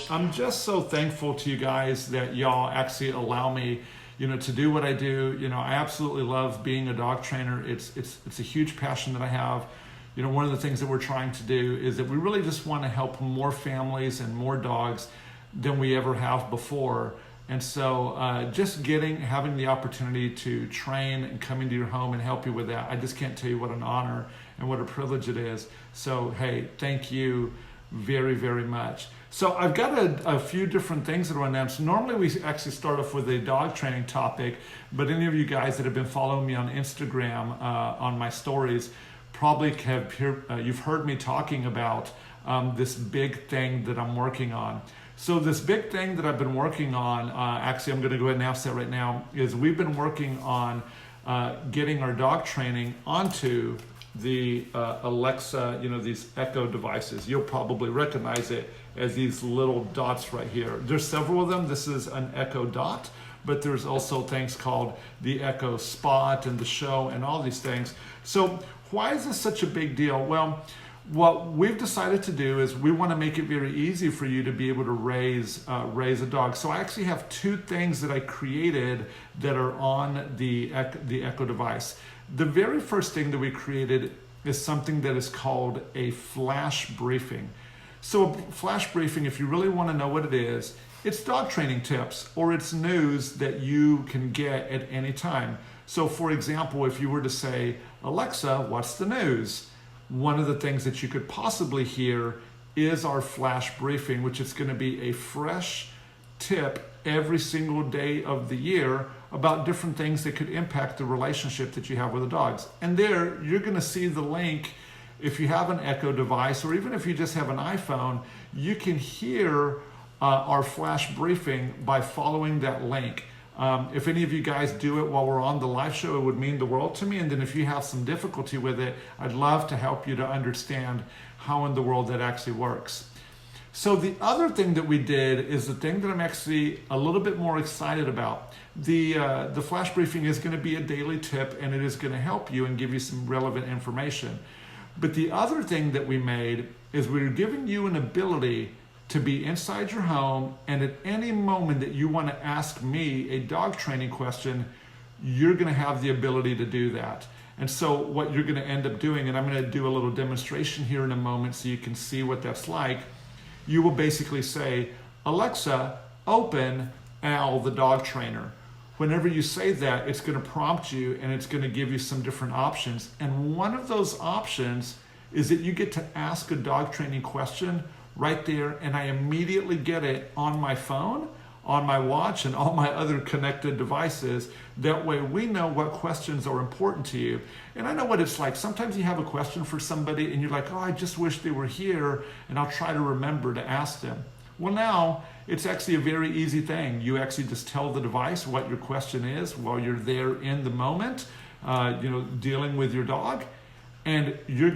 I'm just so thankful to you guys that y'all actually allow me, to do what I do. I absolutely love being a dog trainer. It's a huge passion that I have. One of the things that we're trying to do is that we really just want to help more families and more dogs than we ever have before. And so just having the opportunity to train and come into your home and help you with that, I just can't tell you what an honor and what a privilege it is. So, hey, thank you very, very much. So I've got a few different things that are announced. Normally we actually start off with a dog training topic, but any of you guys that have been following me on Instagram on my stories probably you've heard me talking about this big thing that I'm working on. So this big thing that I've been working on, actually I'm going to go ahead and announce that right now, is we've been working on getting our dog training onto the Alexa, these Echo devices. You'll probably recognize it as these little dots right here. There's several of them. This is an Echo Dot, but there's also things called the Echo Spot and the Show and all these things. So why is this such a big deal? Well, what we've decided to do is we want to make it very easy for you to be able to raise a dog. So I actually have two things that I created that are on the Echo device. The very first thing that we created is something that is called a flash briefing. So a flash briefing, if you really want to know what it is, it's dog training tips or it's news that you can get at any time. So for example, if you were to say, Alexa, what's the news? One of the things that you could possibly hear is our flash briefing, which is going to be a fresh tip every single day of the year about different things that could impact the relationship that you have with the dogs. And there, you're going to see the link. If you have an Echo device, or even if you just have an iPhone, you can hear our flash briefing by following that link. If any of you guys do it while we're on the live show, it would mean the world to me. And then if you have some difficulty with it, I'd love to help you to understand how in the world that actually works. So the other thing that we did is the thing that I'm actually a little bit more excited about. The flash briefing is going to be a daily tip, and it is going to help you and give you some relevant information. But the other thing that we made is we're giving you an ability to be inside your home, and at any moment that you want to ask me a dog training question, you're going to have the ability to do that. And so what you're going to end up doing, and I'm going to do a little demonstration here in a moment so you can see what that's like. You will basically say, Alexa, open Al the dog trainer. Whenever you say that, it's going to prompt you and it's going to give you some different options. And one of those options is that you get to ask a dog training question right there, and I immediately get it on my phone, on my watch, and all my other connected devices. That way we know what questions are important to you. And I know what it's like. Sometimes you have a question for somebody and you're like, oh, I just wish they were here, and I'll try to remember to ask them. Well, now it's actually a very easy thing. You actually just tell the device what your question is while you're there in the moment, dealing with your dog. And I'm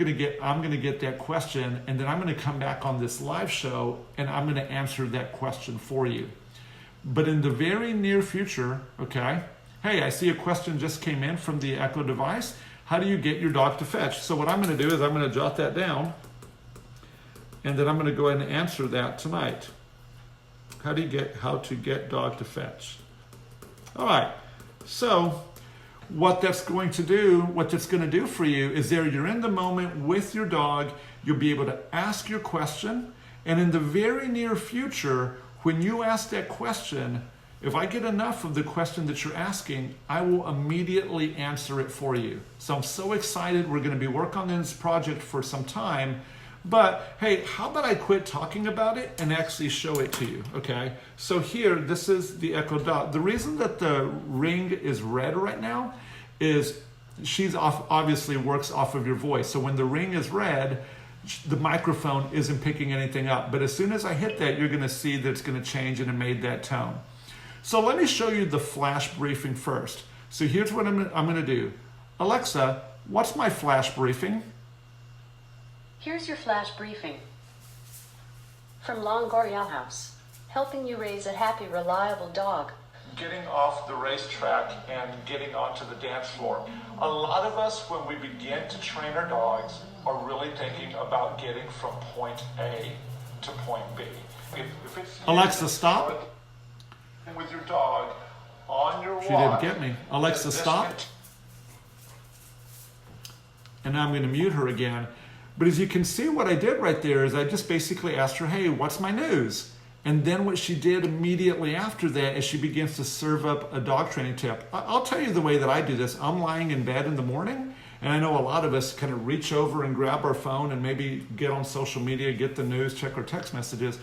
going to get that question, and then I'm going to come back on this live show and I'm going to answer that question for you. But in the very near future, okay, hey, I see a question just came in from the Echo device. How do you get your dog to fetch? So what I'm going to do is I'm going to jot that down, and then I'm going to go ahead and answer that tonight. How to get dog to fetch. All right, so what that's going to do for you is you're in the moment with your dog, you'll be able to ask your question, and in the very near future, when you ask that question, if I get enough of the question that you're asking, I will immediately answer it for you. So I'm so excited. We're going to be working on this project for some time, but hey, how about I quit talking about it and actually show it to you, okay? So here, this is the Echo Dot. The reason that the ring is red right now is she's obviously works off of your voice. So when the ring is red, the microphone isn't picking anything up. But as soon as I hit that, you're going to see that it's going to change and it made that tone. So let me show you the flash briefing first. So here's what I'm going to do. Alexa, what's my flash briefing? Here's your flash briefing. From Longoria House, helping you raise a happy, reliable dog. Getting off the racetrack and getting onto the dance floor. A lot of us, when we begin to train our dogs, are really thinking about getting from point A to point B. If it's Alexa, stop. With your dog on your She watch. didn't get me. Alexa, stop. And now I'm going to mute her again. But as you can see, what I did right there is I just basically asked her, hey, what's my news? And then what she did immediately after that is she begins to serve up a dog training tip. I'll tell you the way that I do this. I'm lying in bed in the morning, and I know a lot of us kind of reach over and grab our phone and maybe get on social media, get the news, check our text messages.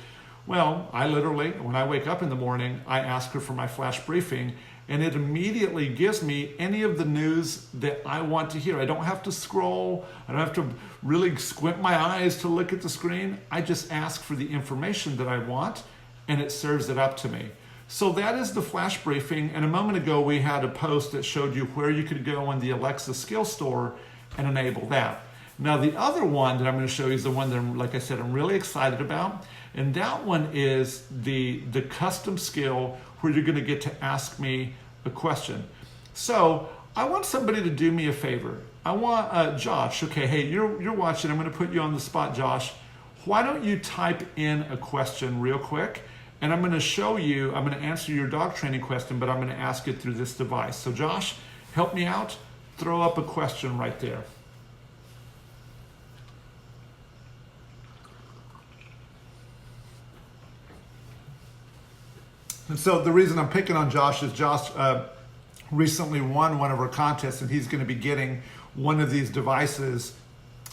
Well, I literally, when I wake up in the morning, I ask her for my flash briefing, and it immediately gives me any of the news that I want to hear. I don't have to scroll. I don't have to really squint my eyes to look at the screen. I just ask for the information that I want, and it serves it up to me. So that is the flash briefing. And a moment ago, we had a post that showed you where you could go in the Alexa skill store and enable that. Now, the other one that I'm going to show you is the one that, like I said, I'm really excited about. And that one is the custom skill where you're going to get to ask me a question. So I want somebody to do me a favor. I want Josh. Okay, hey, you're watching. I'm going to put you on the spot, Josh. Why don't you type in a question real quick? And I'm going to show you, I'm going to answer your dog training question, but I'm going to ask it through this device. So Josh, help me out. Throw up a question right there. And so the reason I'm picking on Josh is Josh recently won one of our contests, and he's going to be getting one of these devices.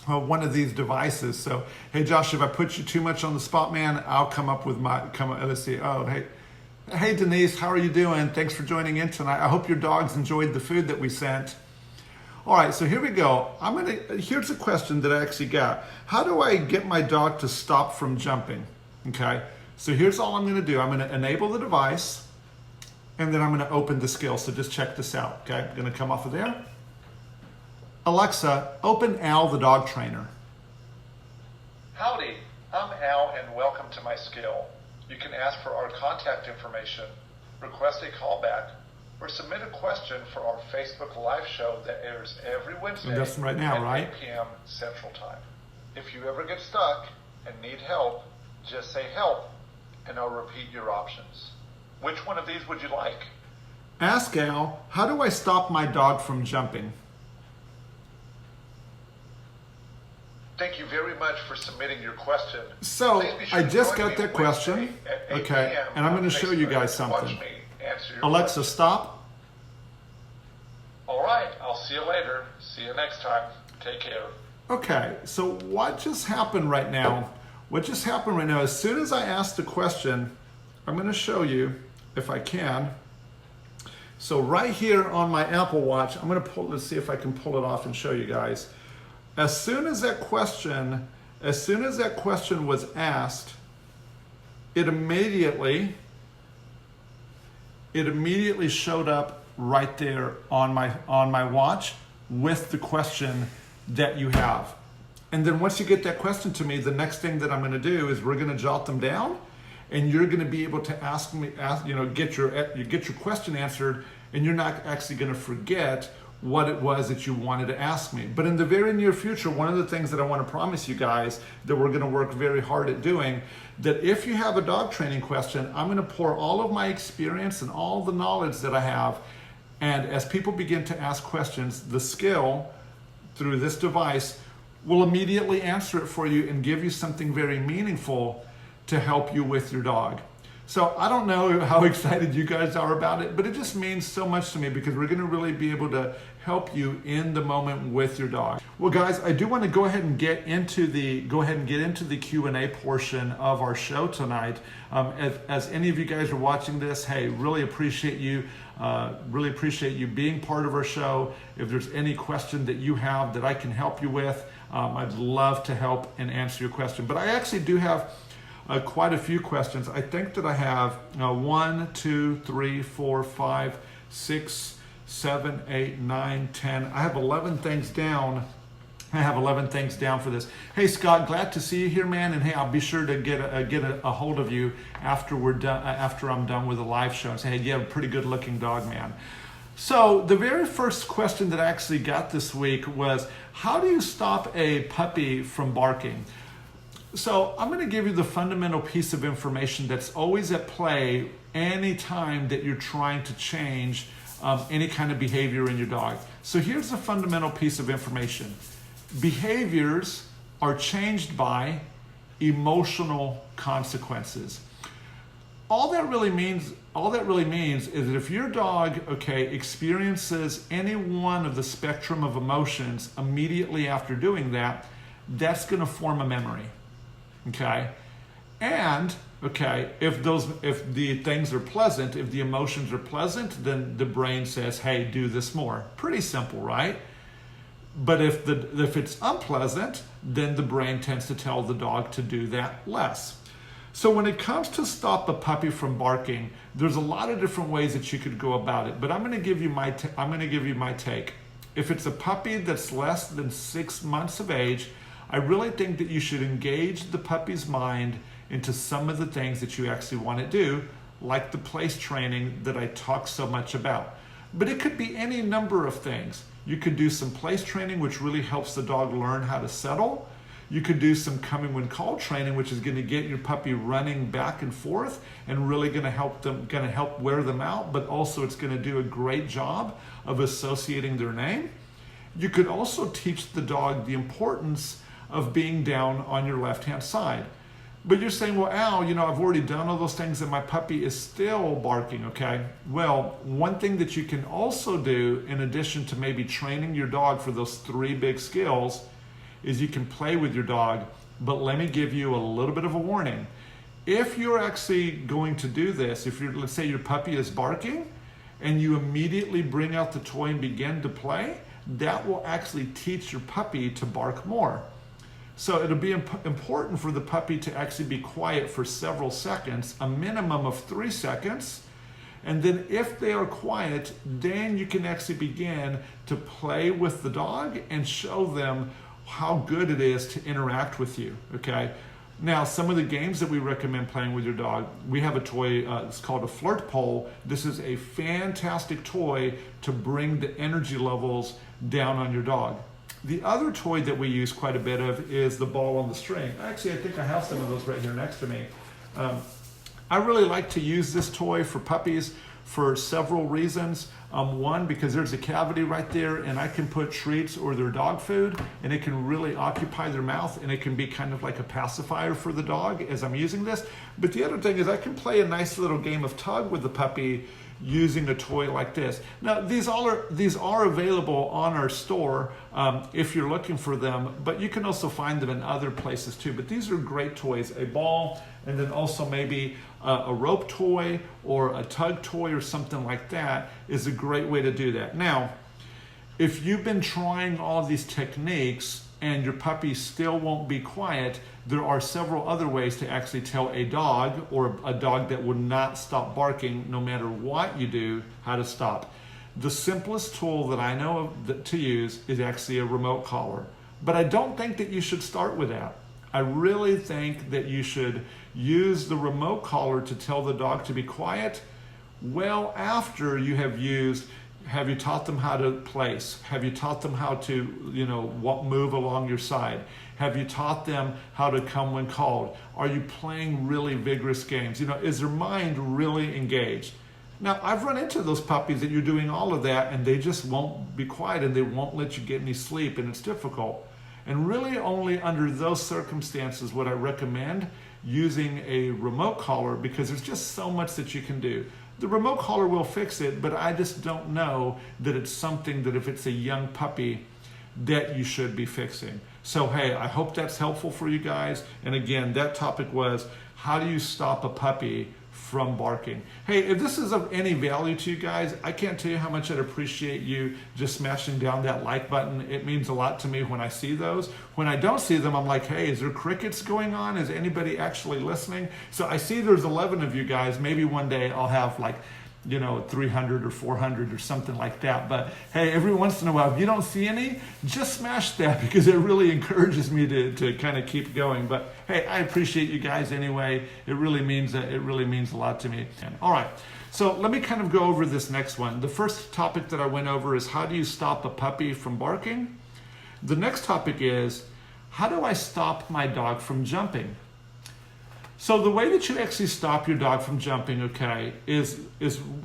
So, hey, Josh, if I put you too much on the spot, man, I'll come up with let's see. Oh, hey, Denise, how are you doing? Thanks for joining in tonight. I hope your dogs enjoyed the food that we sent. All right, so here we go. Here's a question that I actually got. How do I get my dog to stop from jumping? Okay. So here's all I'm going to do. I'm going to enable the device, and then I'm going to open the skill. So just check this out. Okay, I'm going to come off of there. Alexa, open Al the dog trainer. Howdy, I'm Al, and welcome to my skill. You can ask for our contact information, request a callback, or submit a question for our Facebook live show that airs every Wednesday Just right now, at right? 8 p.m. Central Time. If you ever get stuck and need help, just say help, and I'll repeat your options. Which one of these would you like? Ask Al, how do I stop my dog from jumping? Thank you very much for submitting your question. So Please be sure I to just join got me that question. Wednesday at 8 Okay, p.m. and I'm on going to show you Facebook guys to watch something. me answer your Alexa, question. stop. All right, I'll see you later. See you next time. Take care. Okay, so what just happened right now? As soon as I asked the question, I'm going to show you if I can. So right here on my Apple Watch, I'm going to let's see if I can pull it off and show you guys. As soon as that question was asked, it immediately showed up right there on my watch with the question that you have. And then once you get that question to me, the next thing that I'm going to do is we're going to jot them down, and you're going to be able to get your question answered, and you're not actually going to forget what it was that you wanted to ask me. But in the very near future, one of the things that I want to promise you guys that we're going to work very hard at doing, that if you have a dog training question, I'm going to pour all of my experience and all the knowledge that I have, and as people begin to ask questions, the skill through this device will immediately answer it for you and give you something very meaningful to help you with your dog. So I don't know how excited you guys are about it, but it just means so much to me because we're going to really be able to help you in the moment with your dog. Well, guys, I do want to go ahead and get into the Q&A portion of our show tonight. As any of you guys are watching this, hey, really appreciate you being part of our show. If there's any question that you have that I can help you with, I'd love to help and answer your question. But I actually do have quite a few questions. I think that I have 1, 2, 3, 4, 5, 6, 7, 8, 9, 10. I have 11 things down. For this. Hey Scott, glad to see you here, man. And hey, I'll be sure to get a hold of you after I'm done with the live show and say, hey, you have a pretty good looking dog, man. So the very first question that I actually got this week was, how do you stop a puppy from barking? So I'm going to give you the fundamental piece of information that's always at play anytime that you're trying to change any kind of behavior in your dog. So here's the fundamental piece of information. Behaviors are changed by emotional consequences. All that really means is that if your dog, experiences any one of the spectrum of emotions immediately after doing that, that's going to form a memory. Okay? And if the things are pleasant, if the emotions are pleasant, then the brain says, hey, do this more. Pretty simple, right? But if it's unpleasant, then the brain tends to tell the dog to do that less. So when it comes to stop a puppy from barking, there's a lot of different ways that you could go about it. But I'm going to give you my take. If it's a puppy that's less than 6 months of age, I really think that you should engage the puppy's mind into some of the things that you actually want to do, like the place training that I talk so much about. But it could be any number of things. You could do some place training, which really helps the dog learn how to settle. You could do some coming when called training, which is going to get your puppy running back and forth and really going to help wear them out, but also it's going to do a great job of associating their name. You could also teach the dog the importance of being down on your left-hand side. But you're saying, well, Al, I've already done all those things and my puppy is still barking, okay? Well, one thing that you can also do, in addition to maybe training your dog for those 3 big skills, is you can play with your dog. But let me give you a little bit of a warning. If you're actually going to do this, let's say your puppy is barking and you immediately bring out the toy and begin to play, that will actually teach your puppy to bark more. So it'll be important for the puppy to actually be quiet for several seconds, a minimum of 3 seconds. And then if they are quiet, then you can actually begin to play with the dog and show them how good it is to interact with you, okay? Now, some of the games that we recommend playing with your dog, we have a toy, it's called a flirt pole. This is a fantastic toy to bring the energy levels down on your dog. The other toy that we use quite a bit of is the ball on the string. Actually, I think I have some of those right here next to me. I really like to use this toy for puppies for several reasons. One, because there's a cavity right there and I can put treats or their dog food and it can really occupy their mouth and it can be kind of like a pacifier for the dog as I'm using this. But the other thing is I can play a nice little game of tug with the puppy using a toy like this. Now, these are available on our store if you're looking for them, but you can also find them in other places too. But these are great toys, a ball, and then also maybe a rope toy or a tug toy or something like that is a great way to do that. Now, if you've been trying all these techniques and your puppy still won't be quiet, there are several other ways to actually tell a dog or a dog that would not stop barking no matter what you do, how to stop. The simplest tool that I know of to use is actually a remote collar. But I don't think that you should start with that. I really think that you should use the remote collar to tell the dog to be quiet well after you have you taught them how to place? Have you taught them how to, move along your side? Have you taught them how to come when called? Are you playing really vigorous games? Is their mind really engaged? Now, I've run into those puppies that you're doing all of that and they just won't be quiet and they won't let you get any sleep and it's difficult. And really only under those circumstances would I recommend using a remote collar because there's just so much that you can do. The remote collar will fix it, but I just don't know that it's something that if it's a young puppy that you should be fixing. So hey, I hope that's helpful for you guys. And again, that topic was, how do you stop a puppy from barking? Hey, if this is of any value to you guys, I can't tell you how much I'd appreciate you just smashing down that like button. It means a lot to me when I see those. When I don't see them, I'm like, hey, is there crickets going on? Is anybody actually listening? So I see there's 11 of you guys. Maybe one day I'll have 300 or 400 or something like that. But hey, every once in a while, if you don't see any, just smash that because it really encourages me to kind of keep going. But hey, I appreciate you guys anyway. It really means a lot to me. All right, so let me kind of go over this next one. The first topic that I went over is how do you stop a puppy from barking? The next topic is how do I stop my dog from jumping? So the way that you actually stop your dog from jumping, okay, is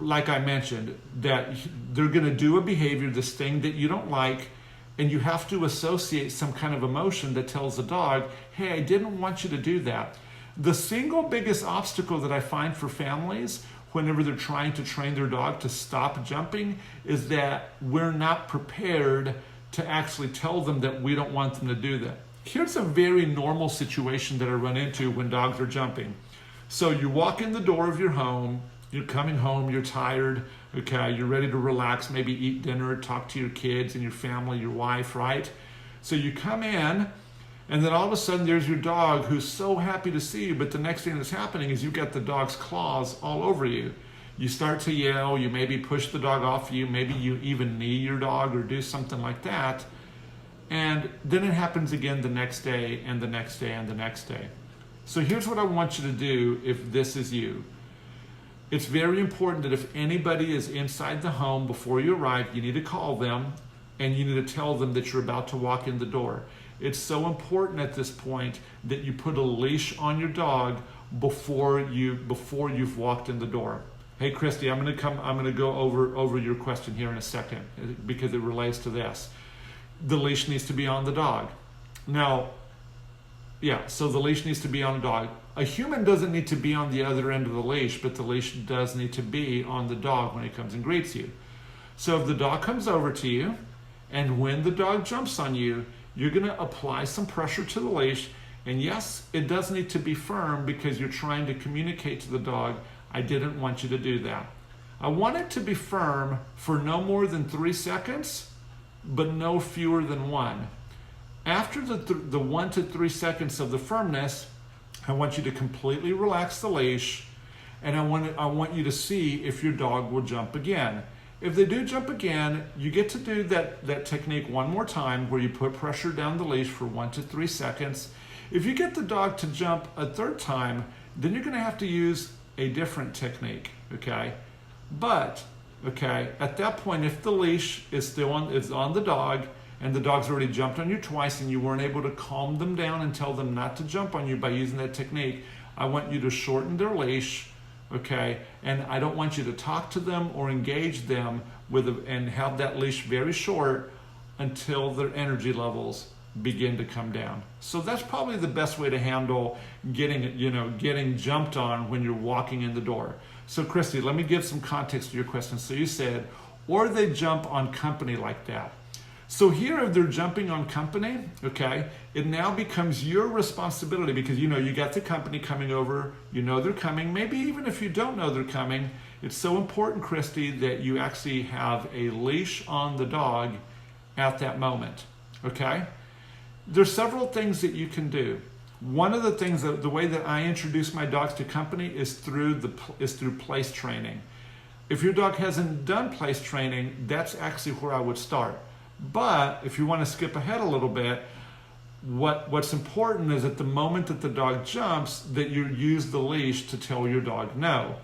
like I mentioned, that they're going to do a behavior, this thing that you don't like, and you have to associate some kind of emotion that tells the dog, hey, I didn't want you to do that. The single biggest obstacle that I find for families whenever they're trying to train their dog to stop jumping is that we're not prepared to actually tell them that we don't want them to do that. Here's a very normal situation that I run into when dogs are jumping. So you walk in the door of your home, you're coming home, you're tired, okay, you're ready to relax, maybe eat dinner, talk to your kids and your family, your wife, right? So you come in, and then all of a sudden there's your dog who's so happy to see you, but the next thing that's happening is you've got the dog's claws all over you. You start to yell, you maybe push the dog off you, maybe you even knee your dog or do something like that. And then it happens again the next day and the next day and the next day. So here's what I want you to do if this is you. It's very important that if anybody is inside the home before you arrive, you need to call them and you need to tell them that you're about to walk in the door. It's so important at this point that you put a leash on your dog before you've walked in the door. Hey Christy, I'm gonna go over your question here in a second because it relates to this. The leash needs to be on the dog. Now, yeah, so the leash needs to be on the dog. A human doesn't need to be on the other end of the leash, but the leash does need to be on the dog when he comes and greets you. So if the dog comes over to you, and when the dog jumps on you, you're gonna apply some pressure to the leash. And yes, it does need to be firm because you're trying to communicate to the dog, I didn't want you to do that. I want it to be firm for no more than 3 seconds, but no fewer than 1. After the 1 to 3 seconds of the firmness, I want you to completely relax the leash, and I want you to see if your dog will jump again. If they do jump again, you get to do that technique one more time where you put pressure down the leash for 1 to 3 seconds. If you get the dog to jump a third time, then you're gonna have to use a different technique, okay? But, okay, at that point, if the leash is still on the dog and the dog's already jumped on you twice and you weren't able to calm them down and tell them not to jump on you by using that technique, I want you to shorten their leash, okay? And I don't want you to talk to them or engage them and have that leash very short until their energy levels begin to come down. So that's probably the best way to handle getting jumped on when you're walking in the door. So Christy, let me give some context to your question. So you said, or they jump on company like that. So here, if they're jumping on company, okay, it now becomes your responsibility because you got the company coming over, they're coming. Maybe even if you don't know they're coming, it's so important, Christy, that you actually have a leash on the dog at that moment, okay? There's several things that you can do. One of the things, the way that I introduce my dogs to company is through place training. If your dog hasn't done place training, that's actually where I would start. But if you want to skip ahead a little bit, what's important is at the moment that the dog jumps, that you use the leash to tell your dog no.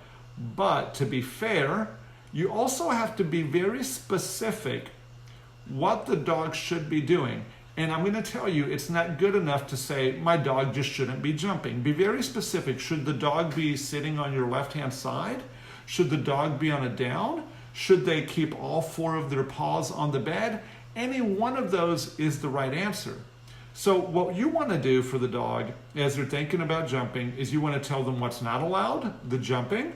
But to be fair, you also have to be very specific what the dog should be doing. And I'm going to tell you, it's not good enough to say, my dog just shouldn't be jumping. Be very specific. Should the dog be sitting on your left-hand side? Should the dog be on a down? Should they keep all 4 of their paws on the bed? Any one of those is the right answer. So what you want to do for the dog as they're thinking about jumping is you want to tell them what's not allowed, the jumping,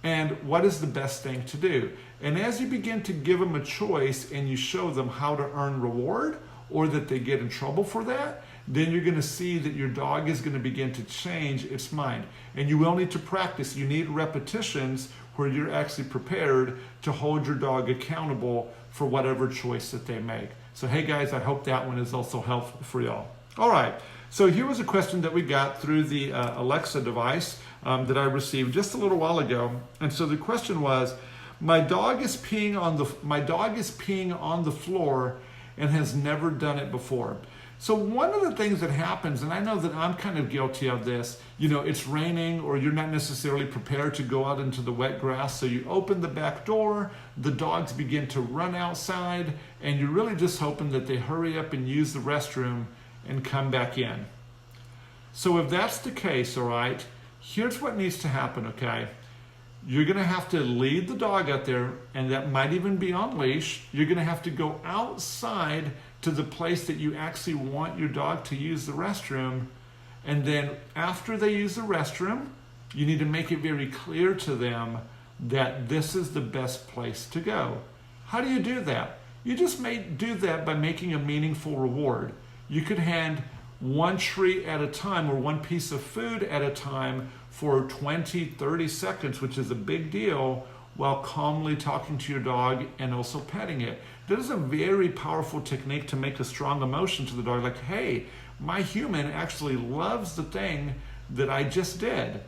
and what is the best thing to do. And as you begin to give them a choice and you show them how to earn reward or that they get in trouble for that, then you're going to see that your dog is going to begin to change its mind. And you will need to practice. You need repetitions where you're actually prepared to hold your dog accountable for whatever choice that they make. So hey guys, I hope that one is also helpful for y'all. All right, so here was a question that we got through the Alexa device that I received just a little while ago. And so the question was, my dog is peeing on the floor and has never done it before. So one of the things that happens, and I know that I'm kind of guilty of this, it's raining or you're not necessarily prepared to go out into the wet grass, so you open the back door, the dogs begin to run outside, and you're really just hoping that they hurry up and use the restroom and come back in. So if that's the case, all right, here's what needs to happen, okay? You're gonna have to lead the dog out there, and that might even be on leash. You're gonna have to go outside to the place that you actually want your dog to use the restroom. And then after they use the restroom, you need to make it very clear to them that this is the best place to go. How do you do that? You just may do that by making a meaningful reward. You could hand one treat at a time or one piece of food at a time for 20, 30 seconds, which is a big deal, while calmly talking to your dog and also petting it. That is a very powerful technique to make a strong emotion to the dog, like, hey, my human actually loves the thing that I just did.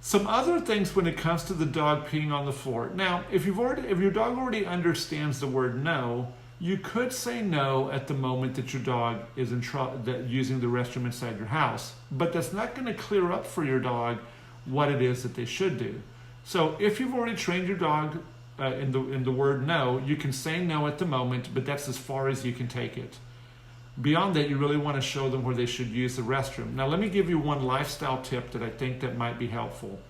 Some other things when it comes to the dog peeing on the floor. Now, if your dog already understands the word no, you could say no at the moment that your dog is using the restroom inside your house, but that's not going to clear up for your dog what it is that they should do. So if you've already trained your dog in the word no, you can say no at the moment, but that's as far as you can take it. Beyond that, you really want to show them where they should use the restroom. Now, let me give you one lifestyle tip that I think that might be helpful.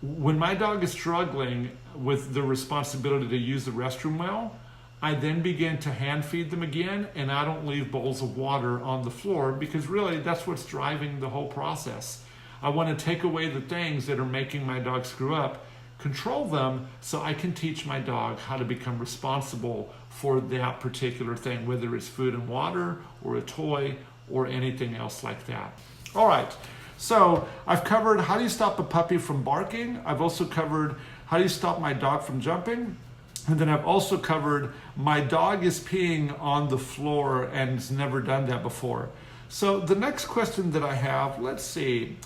When my dog is struggling with the responsibility to use the restroom well, I then begin to hand feed them again, and I don't leave bowls of water on the floor, because really that's what's driving the whole process. I want to take away the things that are making my dog screw up, control them, so I can teach my dog how to become responsible for that particular thing, whether it's food and water or a toy or anything else like that. All right, so I've covered how do you stop a puppy from barking. I've also covered how do you stop my dog from jumping. And then I've also covered my dog is peeing on the floor and has never done that before. So the next question that I have, let's see.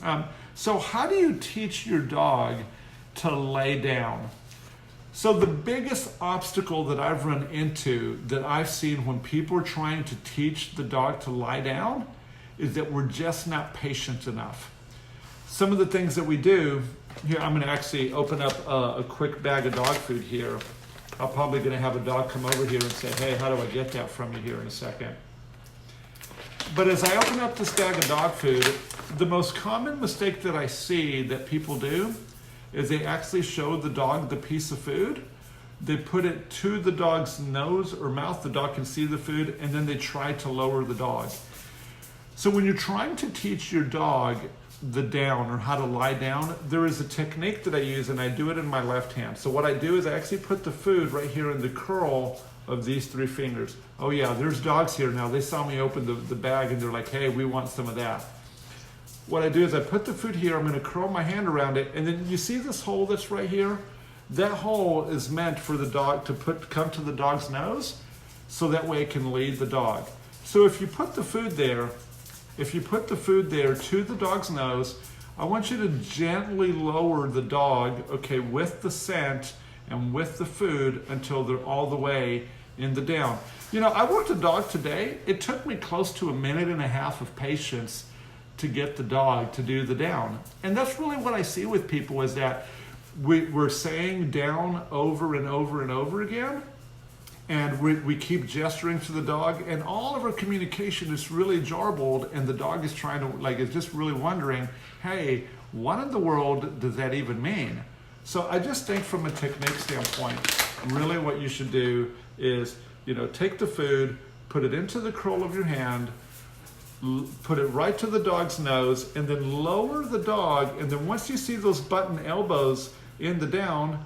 So how do you teach your dog to lay down? So the biggest obstacle that I've run into that I've seen when people are trying to teach the dog to lie down is that we're just not patient enough. Some of the things that we do, here I'm gonna actually open up a quick bag of dog food here. I'm probably gonna have a dog come over here and say, hey, how do I get that from you here in a second? But as I open up this bag of dog food, the most common mistake that I see that people do is they actually show the dog the piece of food. They put it to the dog's nose or mouth, the dog can see the food, and then they try to lower the dog. So when you're trying to teach your dog the down or how to lie down, there is a technique that I use, and I do it in my left hand. So what I do is I actually put the food right here in the curl of these three fingers. Oh yeah, there's dogs here now. They saw me open the bag and they're like, hey, we want some of that. What I do is I put the food here, I'm gonna curl my hand around it, and then you see this hole that's right here? That hole is meant for the dog to come to the dog's nose, so that way it can lead the dog. So if you put the food there to the dog's nose, I want you to gently lower the dog, okay, with the scent and with the food until they're all the way in the down. You know, I worked a dog today. It took me close to 1.5 minutes of patience to get the dog to do the down. And that's really what I see with people, is that we're saying down over and over and over again, and we keep gesturing to the dog, and all of our communication is really jarbled, and the dog is trying to, is just really wondering, hey, what in the world does that even mean? So I just think from a technique standpoint, really what you should do is, take the food, put it into the curl of your hand, put it right to the dog's nose, and then lower the dog, and then once you see those button elbows in the down,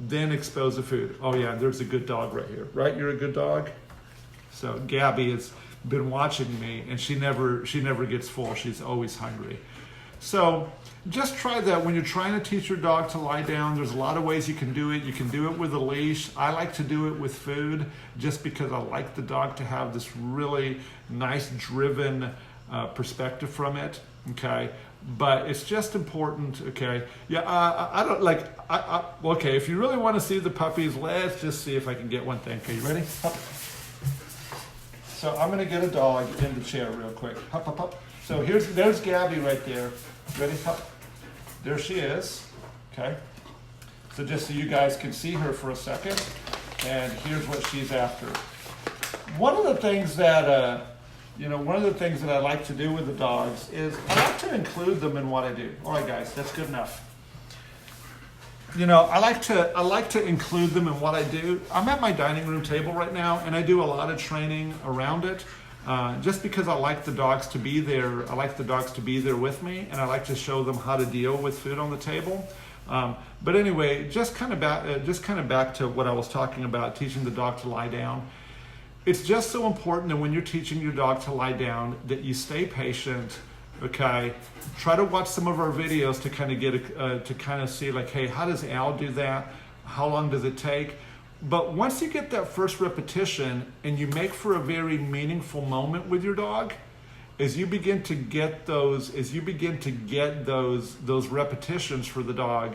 then expose the food. Oh yeah, there's a good dog right here, right? You're a good dog? So Gabby has been watching me, and she never gets full. She's always hungry. So just try that when you're trying to teach your dog to lie down. There's a lot of ways you can do it. You can do it with a leash. I like to do it with food just because I like the dog to have this really nice driven perspective from it, okay? But it's just important, okay? Yeah, I don't like, okay, if you really want to see the puppies, let's just see if I can get one thing. Okay, you ready? Hop. So I'm gonna get a dog in the chair real quick. Hop, hop, hop. So there's Gabby right there. Ready? Hop. There she is, okay? So just so you guys can see her for a second, and here's what she's after. One of the things that one of the things that I like to do with the dogs is I like to include them in what I do. All right, guys, that's good enough. I like to include them in what I do. I'm at my dining room table right now, and I do a lot of training around it, just because I like the dogs to be there. I like the dogs to be there with me, and I like to show them how to deal with food on the table. But anyway, just kind of back to what I was talking about, teaching the dog to lie down. It's just so important that when you're teaching your dog to lie down, that you stay patient. Okay, try to watch some of our videos to kind of get see like, hey, how does Al do that? How long does it take? But once you get that first repetition and you make for a very meaningful moment with your dog, as you begin to get those repetitions for the dog,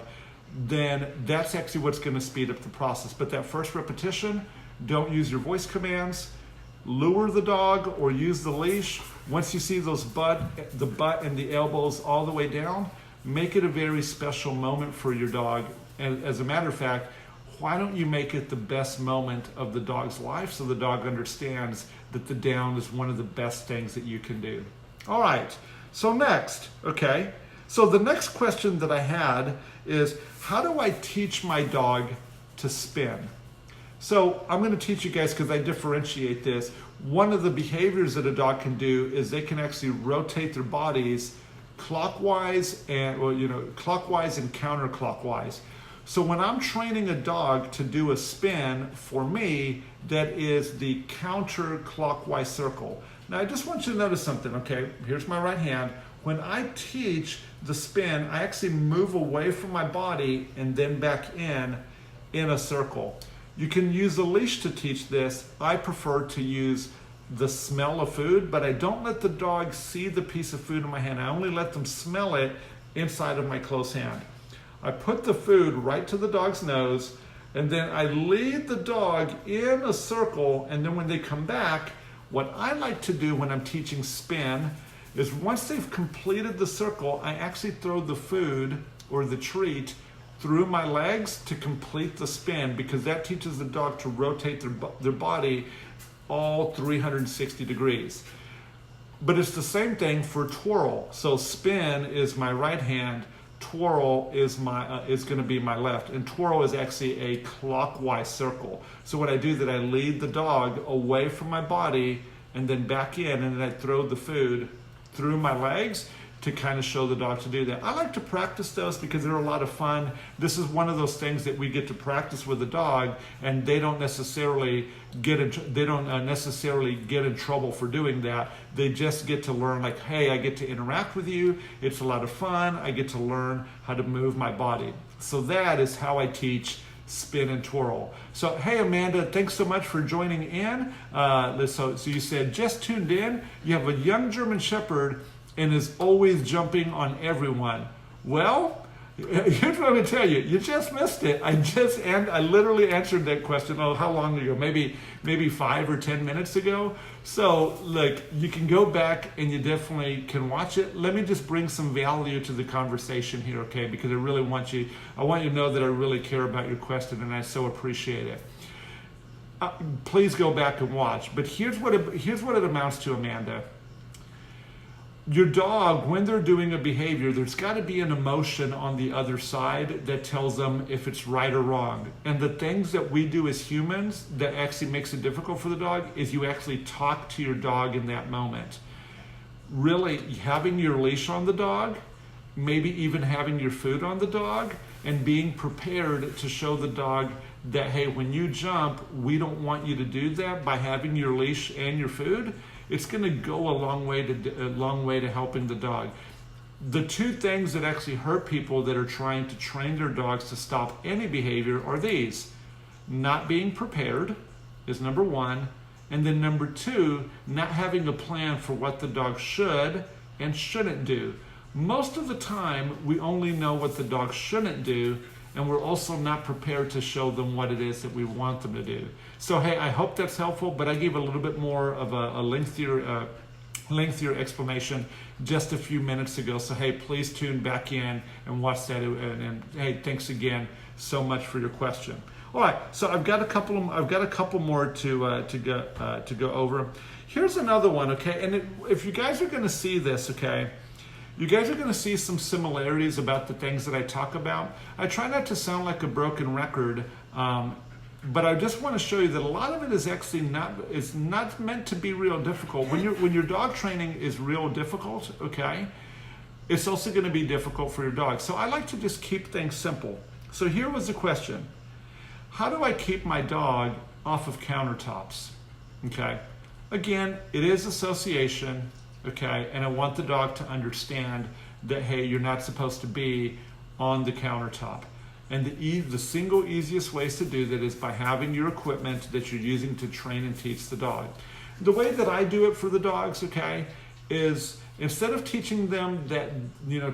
then that's actually what's going to speed up the process. But that first repetition, don't use your voice commands. Lure the dog or use the leash. Once you see the butt and the elbows all the way down, make it a very special moment for your dog. And as a matter of fact, why don't you make it the best moment of the dog's life so the dog understands that the down is one of the best things that you can do. All right, so next, okay, so the next question that I had is, how do I teach my dog to spin? So I'm going to teach you guys, because I differentiate this. One of the behaviors that a dog can do is they can actually rotate their bodies clockwise and counterclockwise. So when I'm training a dog to do a spin, for me, that is the counterclockwise circle. Now I just want you to notice something, okay? Here's my right hand. When I teach the spin, I actually move away from my body and then back in a circle. You can use a leash to teach this. I prefer to use the smell of food, but I don't let the dog see the piece of food in my hand. I only let them smell it inside of my closed hand. I put the food right to the dog's nose, and then I lead the dog in a circle, and then when they come back, what I like to do when I'm teaching spin is once they've completed the circle, I actually throw the food or the treat through my legs to complete the spin, because that teaches the dog to rotate their body all 360 degrees. But it's the same thing for twirl. So spin is my right hand, twirl is going to be my left, and twirl is actually a clockwise circle. So what I do is that I lead the dog away from my body and then back in, and then I throw the food through my legs to kind of show the dog to do that. I like to practice those because they're a lot of fun. This is one of those things that we get to practice with the dog, and they don't necessarily get in trouble for doing that. They just get to learn, like, hey, I get to interact with you. It's a lot of fun. I get to learn how to move my body. So that is how I teach spin and twirl. So, hey, Amanda, thanks so much for joining in. So you said, just tuned in. You have a young German Shepherd and is always jumping on everyone. Well, here's what I'm going to tell you. You just missed it. I literally answered that question, how long ago? Maybe 5 or 10 minutes ago. So, look, you can go back and you definitely can watch it. Let me just bring some value to the conversation here, okay? Because I want you to know that I really care about your question, and I so appreciate it. Please go back and watch. But here's what it amounts to, Amanda. Your dog, when they're doing a behavior, there's got to be an emotion on the other side that tells them if it's right or wrong. And the things that we do as humans that actually makes it difficult for the dog is you actually talk to your dog in that moment. Really having your leash on the dog, maybe even having your food on the dog, and being prepared to show the dog that, hey, when you jump, we don't want you to do that by having your leash and your food. It's going to go a long way to helping the dog. The two things that actually hurt people that are trying to train their dogs to stop any behavior are these. Not being prepared is number one. And then number two, not having a plan for what the dog should and shouldn't do. Most of the time, we only know what the dog shouldn't do, and we're also not prepared to show them what it is that we want them to do. So, hey, I hope that's helpful, but I gave a little bit more of a lengthier explanation just a few minutes ago. So, hey, please tune back in and watch that. And hey, thanks again so much for your question. All right, so I've got a couple more to go over. Here's another one, okay? And if you guys are going to see this, okay, you guys are going to see some similarities about the things that I talk about. I try not to sound like a broken record, but I just want to show you that a lot of it is actually not meant to be real difficult. When your dog training is real difficult, okay, it's also going to be difficult for your dog. So I like to just keep things simple. So here was the question: how do I keep my dog off of countertops? Okay, again, it is association. Okay, and I want the dog to understand that, hey, you're not supposed to be on the countertop. And the single easiest ways to do that is by having your equipment that you're using to train and teach the dog. The way that I do it for the dogs, okay, is instead of teaching them that,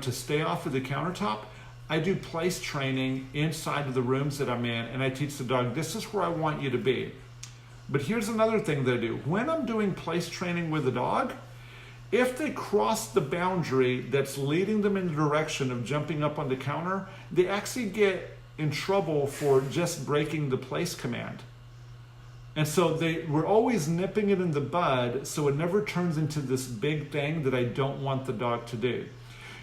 to stay off of the countertop, I do place training inside of the rooms that I'm in, and I teach the dog, this is where I want you to be. But here's another thing that I do. When I'm doing place training with a dog, if they cross the boundary that's leading them in the direction of jumping up on the counter, they actually get in trouble for just breaking the place command. And so we're always nipping it in the bud so it never turns into this big thing that I don't want the dog to do.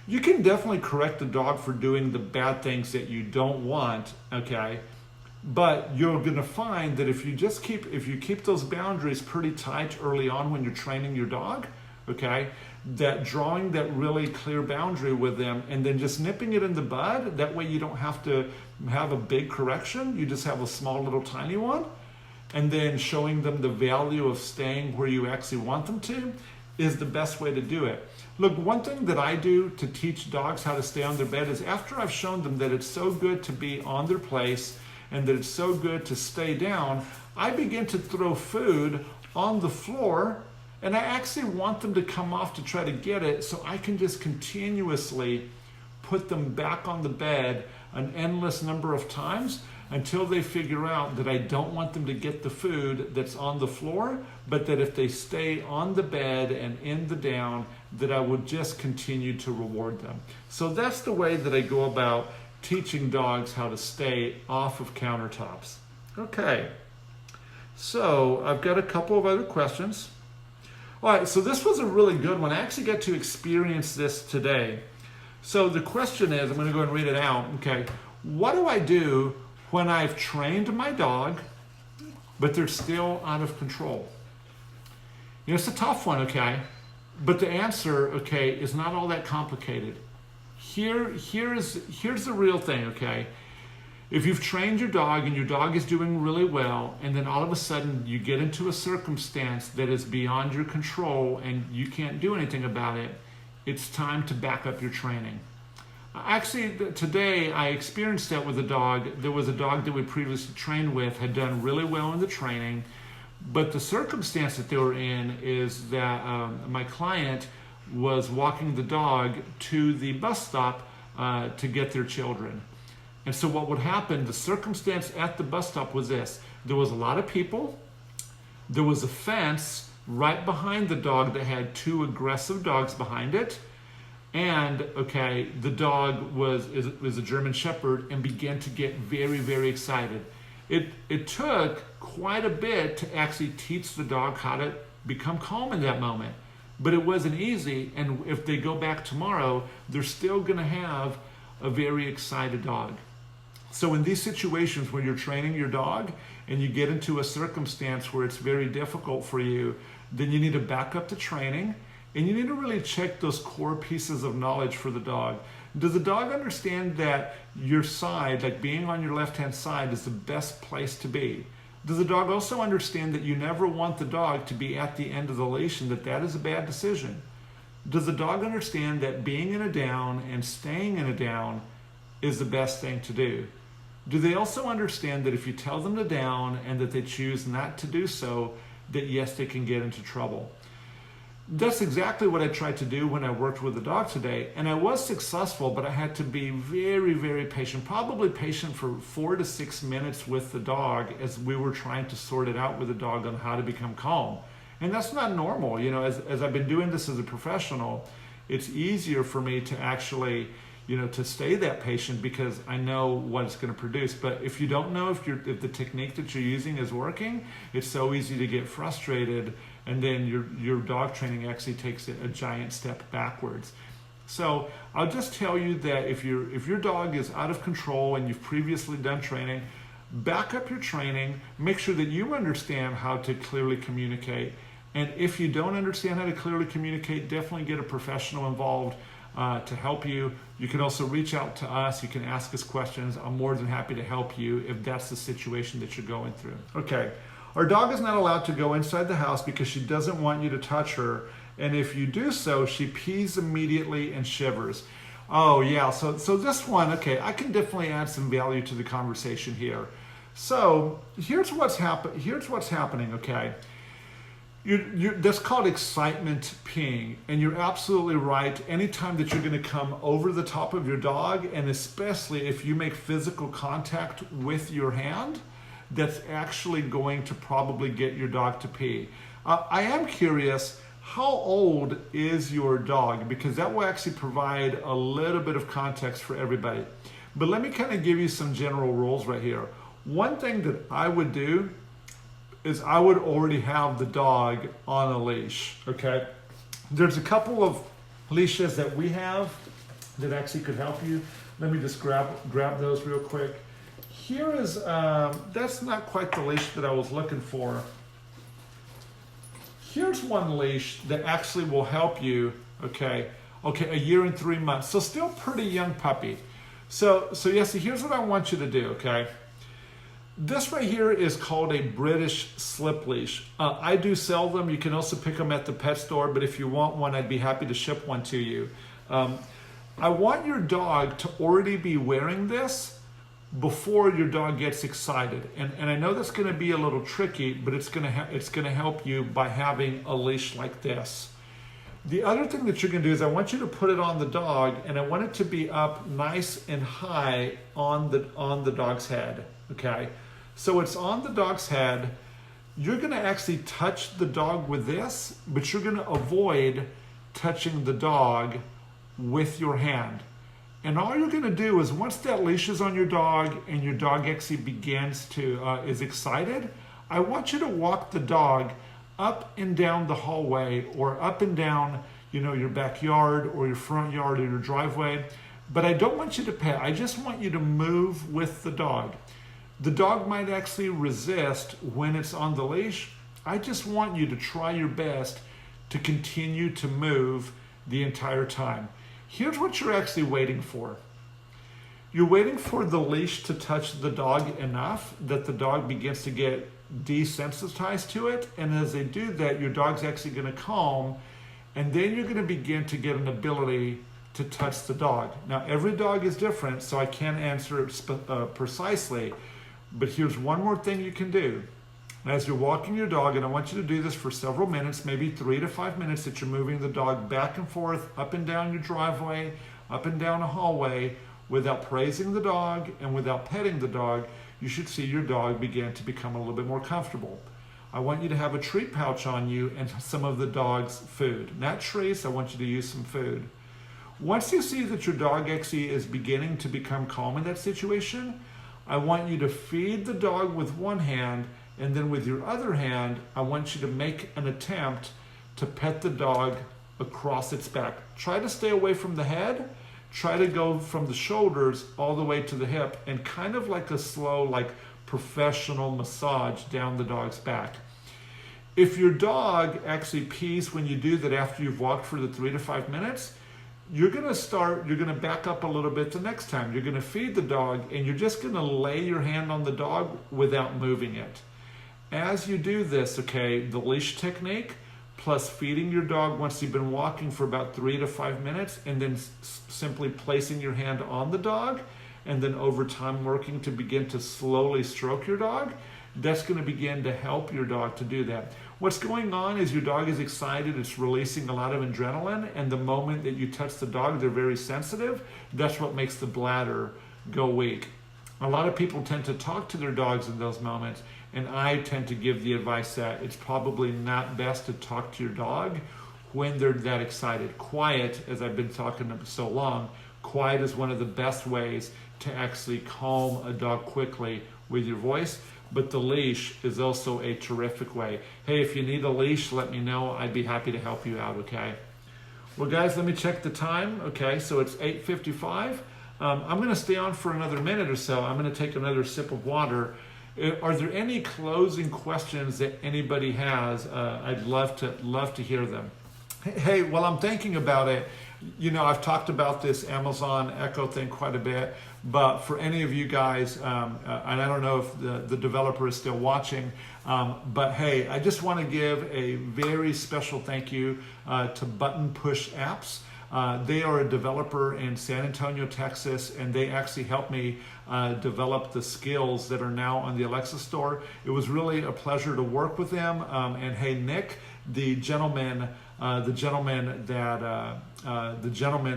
You can definitely correct the dog for doing the bad things that you don't want, okay? But you're gonna find that if you keep those boundaries pretty tight early on when you're training your dog, okay, that drawing that really clear boundary with them and then just nipping it in the bud, that way you don't have to have a big correction, you just have a small little tiny one, and then showing them the value of staying where you actually want them to is the best way to do it. Look, one thing that I do to teach dogs how to stay on their bed is after I've shown them that it's so good to be on their place and that it's so good to stay down, I begin to throw food on the floor, and I actually want them to come off to try to get it so I can just continuously put them back on the bed an endless number of times until they figure out that I don't want them to get the food that's on the floor, but that if they stay on the bed and in the down, that I would just continue to reward them. So that's the way that I go about teaching dogs how to stay off of countertops. Okay, so I've got a couple of other questions. All right, so this was a really good one. I actually got to experience this today. So the question is, I'm going to go and read it out. Okay, what do I do when I've trained my dog, but they're still out of control? It's a tough one, okay? But the answer, okay, is not all that complicated. Here's the real thing, okay? If you've trained your dog and your dog is doing really well, and then all of a sudden you get into a circumstance that is beyond your control and you can't do anything about it, it's time to back up your training. Actually, today I experienced that with a dog. There was a dog that we previously trained with, had done really well in the training, but the circumstance that they were in is that my client was walking the dog to the bus stop to get their children. And so what would happen, the circumstance at the bus stop was this. There was a lot of people. There was a fence right behind the dog that had two aggressive dogs behind it. And, okay, the dog was a German Shepherd and began to get very, very excited. It took quite a bit to actually teach the dog how to become calm in that moment. But it wasn't easy, and if they go back tomorrow, they're still going to have a very excited dog. So in these situations where you're training your dog and you get into a circumstance where it's very difficult for you, then you need to back up the training and you need to really check those core pieces of knowledge for the dog. Does the dog understand that your side, like being on your left-hand side, is the best place to be? Does the dog also understand that you never want the dog to be at the end of the leash and that is a bad decision? Does the dog understand that being in a down and staying in a down is the best thing to do? Do they also understand that if you tell them to down and that they choose not to do so, that yes, they can get into trouble? That's exactly what I tried to do when I worked with the dog today. And I was successful, but I had to be very, very patient, probably patient for 4 to 6 minutes with the dog as we were trying to sort it out with the dog on how to become calm. And that's not normal. As I've been doing this as a professional, it's easier for me to actually, to stay that patient because I know what it's going to produce. But if you don't know if the technique that you're using is working, it's so easy to get frustrated and then your dog training actually takes a giant step backwards. So I'll just tell you that if your dog is out of control and you've previously done training, back up your training, make sure that you understand how to clearly communicate. And if you don't understand how to clearly communicate, definitely get a professional involved to help you. You can also reach out to us. You can ask us questions. I'm more than happy to help you if that's the situation that you're going through. Okay, our dog is not allowed to go inside the house because she doesn't want you to touch her. And if you do so, she pees immediately and shivers. Oh yeah, so this one, okay, I can definitely add some value to the conversation here. So here's what's happening, okay? That's called excitement peeing, and you're absolutely right. Anytime that you're going to come over the top of your dog, and especially if you make physical contact with your hand, that's actually going to probably get your dog to pee. I am curious, how old is your dog? Because that will actually provide a little bit of context for everybody. But let me kind of give you some general rules right here. One thing that I would do is I would already have the dog on a leash, okay? There's a couple of leashes that we have that actually could help you. Let me just grab those real quick. Here is, that's not quite the leash that I was looking for. Here's one leash that actually will help you, okay, a year and 3 months. So still pretty young puppy. So yes, here's what I want you to do, okay? This right here is called a British slip leash. I do sell them. You can also pick them at the pet store, but if you want one, I'd be happy to ship one to you. I want your dog to already be wearing this before your dog gets excited. And I know that's gonna be a little tricky, but it's gonna help you by having a leash like this. The other thing that you're gonna do is I want you to put it on the dog, and I want it to be up nice and high on the dog's head, okay? So it's on the dog's head. You're gonna actually touch the dog with this, but you're gonna avoid touching the dog with your hand. And all you're gonna do is once that leash is on your dog and your dog actually begins to, is excited, I want you to walk the dog up and down the hallway or up and down, your backyard or your front yard or your driveway. But I don't want you to pet, I just want you to move with the dog. The dog might actually resist when it's on the leash. I just want you to try your best to continue to move the entire time. Here's what you're actually waiting for. You're waiting for the leash to touch the dog enough that the dog begins to get desensitized to it. And as they do that, your dog's actually going to calm, and then you're going to begin to get an ability to touch the dog. Now, every dog is different, so I can't answer it precisely. But here's one more thing you can do. As you're walking your dog, and I want you to do this for several minutes, maybe 3 to 5 minutes, that you're moving the dog back and forth, up and down your driveway, up and down a hallway, without praising the dog and without petting the dog, you should see your dog begin to become a little bit more comfortable. I want you to have a treat pouch on you and some of the dog's food. Not treats, I want you to use some food. Once you see that your dog actually is beginning to become calm in that situation, I want you to feed the dog with one hand, and then with your other hand, I want you to make an attempt to pet the dog across its back. Try to stay away from the head. Try to go from the shoulders all the way to the hip, and kind of like a slow, professional massage down the dog's back. If your dog actually pees when you do that after you've walked for the 3 to 5 minutes, you're gonna back up a little bit the next time. You're gonna feed the dog, and you're just gonna lay your hand on the dog without moving it. As you do this, okay, the leash technique plus feeding your dog once you've been walking for about 3 to 5 minutes, and then simply placing your hand on the dog, and then over time working to begin to slowly stroke your dog, that's going to begin to help your dog to do that. What's going on is your dog is excited, it's releasing a lot of adrenaline, and the moment that you touch the dog, they're very sensitive. That's what makes the bladder go weak. A lot of people tend to talk to their dogs in those moments, and I tend to give the advice that it's probably not best to talk to your dog when they're that excited. Quiet, as I've been talking so long, quiet is one of the best ways to actually calm a dog quickly with your voice. but the leash is also a terrific way. Hey, if you need a leash, let me know. I'd be happy to help you out, okay? Well, guys, let me check the time. Okay, so it's 8:55. I'm going to stay on for another minute or so. I'm going to take another sip of water. Are there any closing questions that anybody has? I'd love to hear them. Hey, while I'm thinking about it, you know, I've talked about this Amazon Echo thing quite a bit, but for any of you guys, and I don't know if the developer is still watching, but hey, I just want to give a very special thank you to Button Push Apps. They are a developer in San Antonio, Texas, and they actually helped me develop the skills that are now on the Alexa store. It was really a pleasure to work with them. And hey, Nick, the gentleman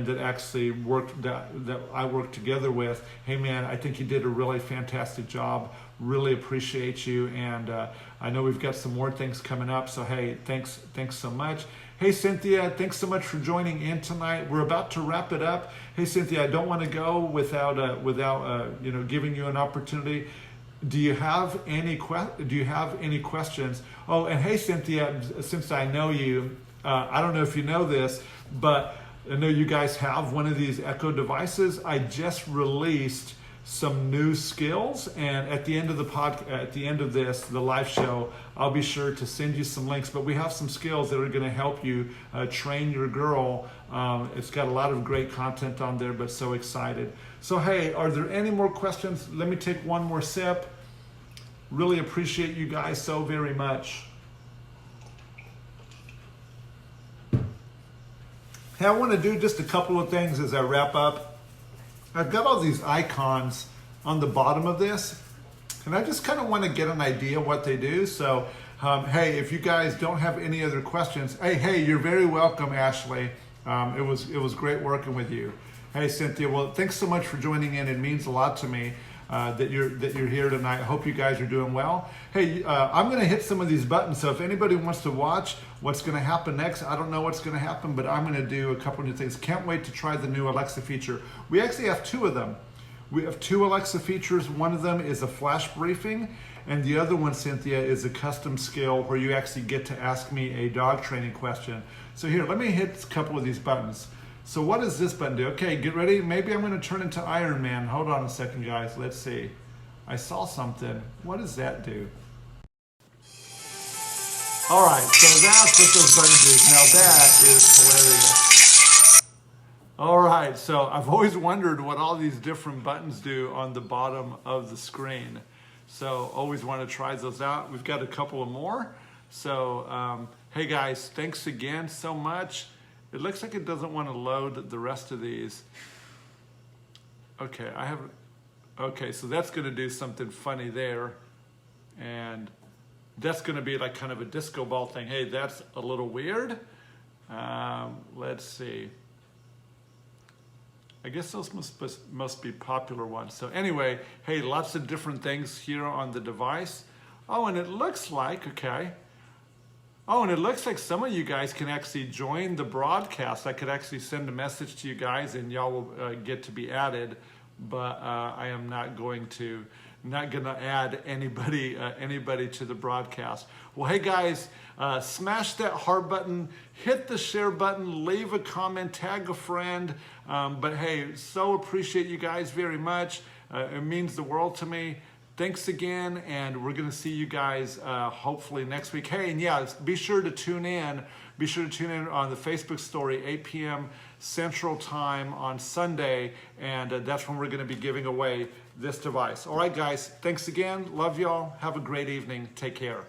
that actually worked that I worked together with. Hey man, I think you did a really fantastic job. Really appreciate you, and I know we've got some more things coming up. So hey, thanks so much. Hey Cynthia, thanks so much for joining in tonight. We're about to wrap it up. Hey Cynthia, I don't want to go without giving you an opportunity. Do you have any questions? Oh, and hey Cynthia, since I know you, I don't know if you know this, but I know you guys have one of these Echo devices. I just released some new skills, and at the end of the live show, I'll be sure to send you some links. But we have some skills that are going to help you train your girl. It's got a lot of great content on there, but so excited. So hey, are there any more questions? Let me take one more sip. Really appreciate you guys so very much. Hey, I want to do just a couple of things as I wrap up. I've got all these icons on the bottom of this, and I just kind of want to get an idea what they do. So, hey, if you guys don't have any other questions, hey, you're very welcome, Ashley. It was great working with you. Hey, Cynthia. Well, thanks so much for joining in. It means a lot to me that you're here tonight. I hope you guys are doing well. Hey, I'm going to hit some of these buttons. So if anybody wants to watch what's going to happen next, I don't know what's going to happen, but I'm going to do a couple new things. Can't wait to try the new Alexa feature. We actually have two of them. We have two Alexa features. One of them is a flash briefing, and the other one, Cynthia, is a custom skill where you actually get to ask me a dog training question. So here, let me hit a couple of these buttons. So what does this button do? Okay, get ready. Maybe I'm going to turn into Iron Man. Hold on a second, guys. Let's see. I saw something. What does that do? All right, so that's what those buttons do. Now that is hilarious. All right, so I've always wondered what all these different buttons do on the bottom of the screen. So always want to try those out. We've got a couple of more. So hey guys, thanks again so much. It looks like it doesn't want to load the rest of these. Okay, so that's going to do something funny there. And that's going to be like kind of a disco ball thing. Hey, that's a little weird. Let's see. I guess those must be popular ones. So anyway, hey, lots of different things here on the device. Oh, and it looks like, okay. Oh, and it looks like some of you guys can actually join the broadcast. I could actually send a message to you guys and y'all will get to be added, but I am not going to add anybody to the broadcast. Well, hey guys, smash that heart button, hit the share button, leave a comment, tag a friend. But hey, so appreciate you guys very much. It means the world to me. Thanks again, and we're going to see you guys hopefully next week. Hey, and yeah, be sure to tune in. Be sure to tune in on the Facebook story, 8 p.m. Central Time on Sunday, and that's when we're going to be giving away this device. All right, guys, thanks again. Love y'all. Have a great evening. Take care.